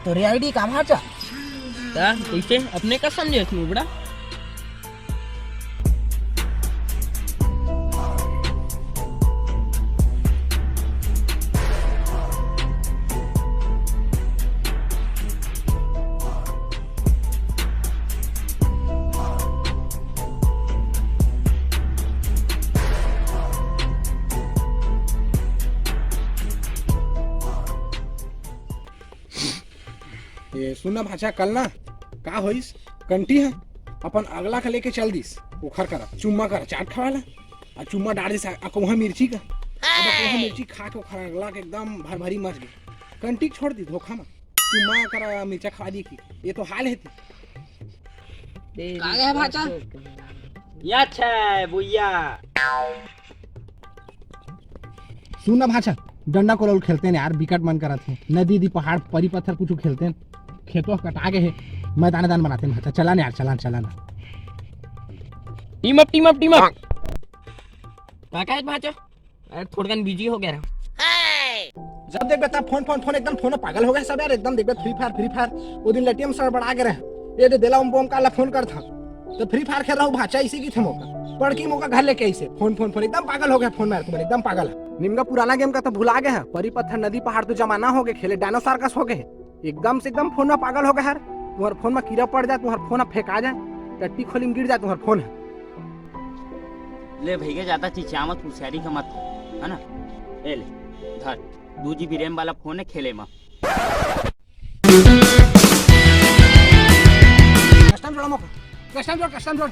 तो रे आईडी काम हाचा ता इसे अपने का समझे तू बड़ा ये सुनना भाषा कल ना का होइस कंटी है अपन अगला का लेके चल दिस ओखर करा चुम्मा करा चाट खवाला आ चुम्मा डाल दिस आ कोहा मिर्ची का अब कोहा मिर्ची खा के ओखर अगला के एकदम भर भरी मच गई कंटी छोड़ दी धोखा में चुम्मा करा मिर्चा खा दी की ये तो हाल है का है भाचा या छै बुइया सुनना भाषा डंडा कोल खेलते हैं यार विकट मन करा थे नदी दी पहाड़ परी पत्थर कुछ खेलते हैं खेतों कटा के है मैदान दान बनाते हैं भाषा चला ना यार चला ना टीम अप का है भाचा अरे थोड़ा बिजी हो गया जब देख बेटा फोन एकदम फोन पागल हो गया सब यार एकदम देख बे फ्री फायर वो दिन लटियम सर बड़ा के रहे ये दे देला बम का फोन कर था तो फ्री फायर खेल रहा हूँ भाचा इसी की थे मौका पढ़ की मौका घर लेके ऐसे फोन एकदम पागल हो गया फोन में तुम्हारे एकदम पागल है निम्न पुराना गेम का तो भुला गया है परी पत्थर नदी पहाड़ तो जमाना हो गए खेले डायनासोर का हो गए एकदम से एकदम फोन में पागल हो गया यार तुम्हारे फोन में कीड़ा पड़ जाए तुम्हारा फोन फेंका जाए टट्टी खोली में गिर जाए तुम्हारा फोन है ले भैया ज्यादा चिचिया मत होशियारी का मत है ना ले धर 2 GB रैम वाला फोन है खेले में कस्टम जोड़